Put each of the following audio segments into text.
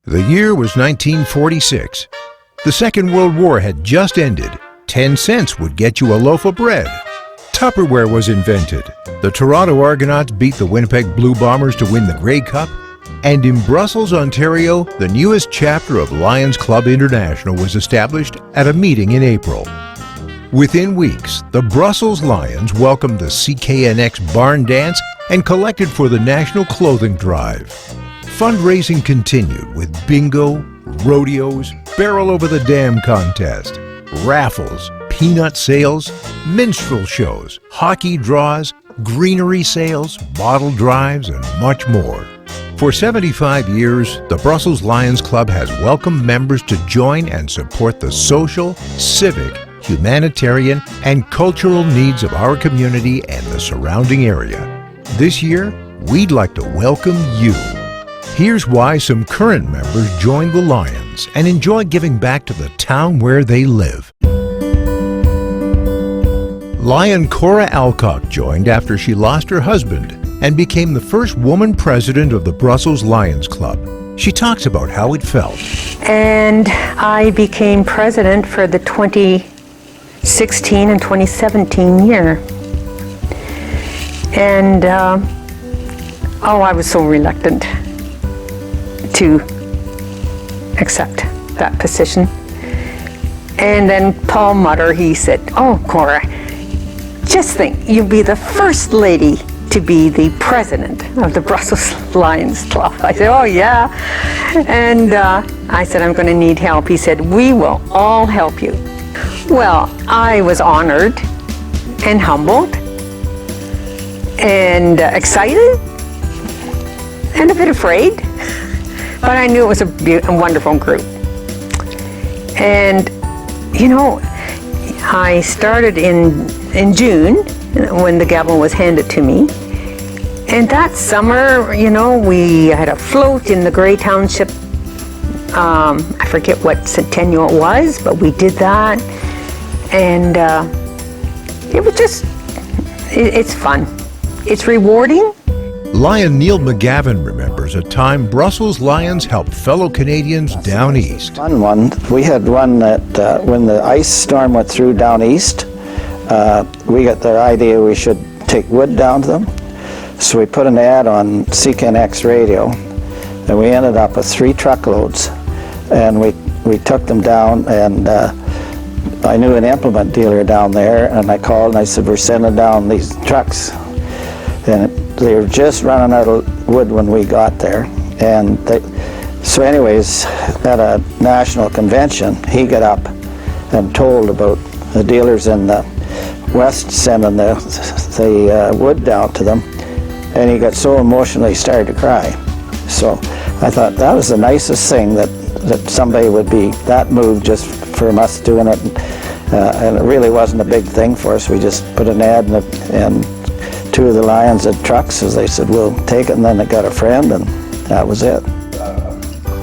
The year was 1946. The Second World War had just ended. 10 cents would get you a loaf of bread. Tupperware was invented. The Toronto Argonauts beat the Winnipeg Blue Bombers to win the Grey Cup. And in Brussels, Ontario, the newest chapter of Lions Club International was established at a meeting in April. Within weeks, the Brussels Lions welcomed the CKNX Barn Dance and collected for the National Clothing Drive. Fundraising continued with bingo, rodeos, barrel over the dam contest, raffles, peanut sales, minstrel shows, hockey draws, greenery sales, bottle drives, and much more. For 75 years, the Brussels Lions Club has welcomed members to join and support the social, civic, humanitarian, and cultural needs of our community and the surrounding area. This year, we'd like to welcome you. Here's why some current members joined the Lions and enjoy giving back to the town where they live. Lion Cora Alcock joined after she lost her husband and became the first woman president of the Brussels Lions Club. She talks about how it felt. And I became president for the 2016 and 2017 year. And I was so reluctant to accept that position. And then Paul Mutter, he said, "Oh, Cora, just think, you'll be the first lady to be the president of the Brussels Lions Club." I said, "Oh yeah." And I said, "I'm going to need help." He said, "We will all help you." Well, I was honored and humbled and excited and a bit afraid, but I knew it was a wonderful group. And you know, I started in June when the gavel was handed to me. And that summer, you know, we had a float in the Grey Township. I forget what centennial it was, but we did that. And it was just, it's fun. It's rewarding. Lion Neil McGavin remembers a time Brussels Lions helped fellow Canadians down east. Fun one. We had one that when the ice storm went through down east, we got the idea we should take wood down to them. So we put an ad on CKNX radio, and we ended up with 3 truckloads. And we took them down, and I knew an implement dealer down there, and I called and I said, "We're sending down these trucks." And they were just running out of wood when we got there. And so anyways, at a national convention, he got up and told about the dealers in the west sending the wood down to them. And he got so emotional he started to cry. So I thought that was the nicest thing, that somebody would be that moved just from us doing it. And it really wasn't a big thing for us. We just put an ad and 2 of the Lions had trucks, as they said, "We'll take it," and then they got a friend, and that was it.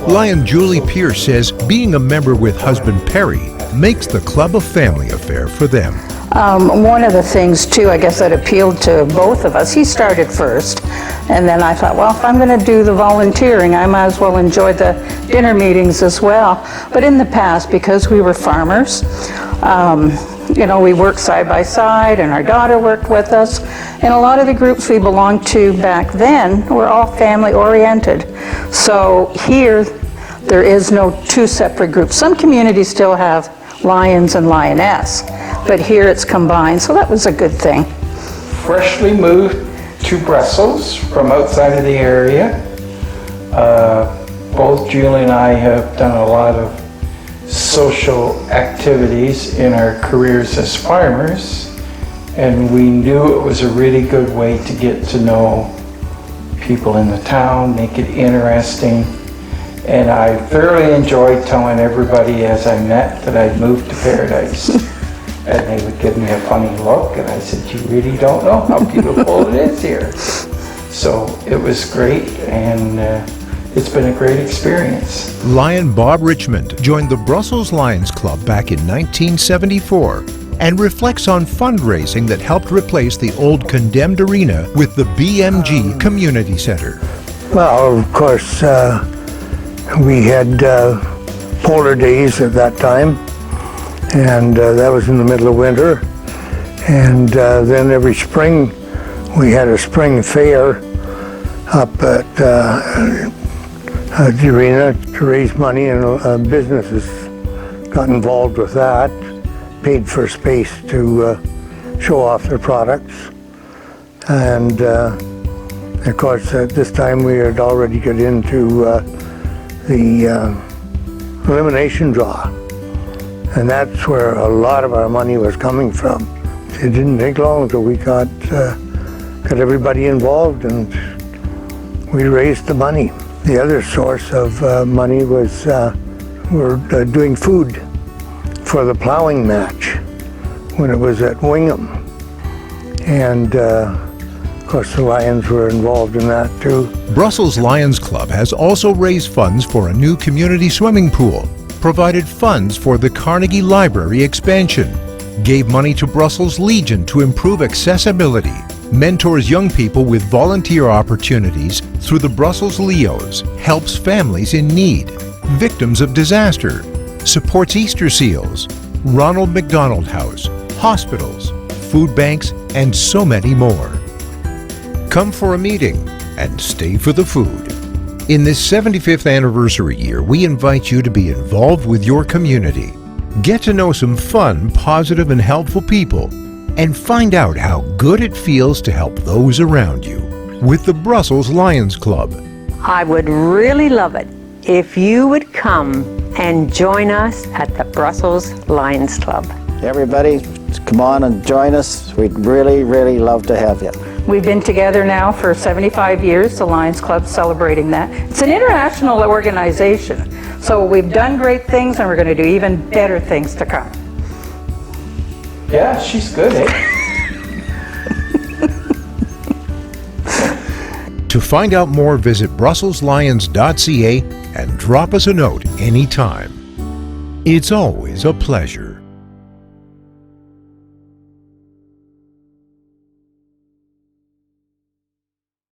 Lion Julie Pierce says being a member with husband Perry makes the club a family affair for them. One of the things, too, I guess that appealed to both of us, he started first, and then I thought, well, if I'm going to do the volunteering, I might as well enjoy the dinner meetings as well. But in the past, because we were farmers, you know, we worked side by side, and our daughter worked with us, and a lot of the groups we belonged to back then were all family-oriented. So here, there is no 2 separate groups. Some communities still have Lions and Lioness, but here it's combined, so that was a good thing. Freshly moved to Brussels from outside of the area. Both Julie and I have done a lot of social activities in our careers as farmers, and we knew it was a really good way to get to know people in the town, make it interesting. And I thoroughly enjoyed telling everybody as I met that I'd moved to Paradise. And they would give me a funny look, and I said, "You really don't know how beautiful it is here." So it was great, and it's been a great experience. Lion Bob Richmond joined the Brussels Lions Club back in 1974 and reflects on fundraising that helped replace the old condemned arena with the BMG Community Center. Well, of course, We had polar days at that time, and that was in the middle of winter. And then every spring we had a spring fair up at the arena to raise money, and businesses got involved with that, paid for space to show off their products. And of course at this time we had already got into the elimination draw, and that's where a lot of our money was coming from. It didn't take long until we got everybody involved, and we raised the money. The other source of money was we're doing food for the plowing match when it was at Wingham, and of course the Lions were involved in that too. Brussels Lions Club has also raised funds for a new community swimming pool, provided funds for the Carnegie Library expansion, gave money to Brussels Legion to improve accessibility, mentors young people with volunteer opportunities through the Brussels Leos, helps families in need, victims of disaster, supports Easter Seals, Ronald McDonald House, hospitals, food banks, and so many more. Come for a meeting and stay for the food. In this 75th anniversary year, we invite you to be involved with your community. Get to know some fun, positive, and helpful people, and find out how good it feels to help those around you with the Brussels Lions Club. I would really love it if you would come and join us at the Brussels Lions Club. Everybody, come on and join us. We'd really, really love to have you. We've been together now for 75 years, the Lions Club celebrating that. It's an international organization, so we've done great things and we're going to do even better things to come. Yeah, she's good, eh? To find out more, visit brusselslions.ca and drop us a note anytime. It's always a pleasure.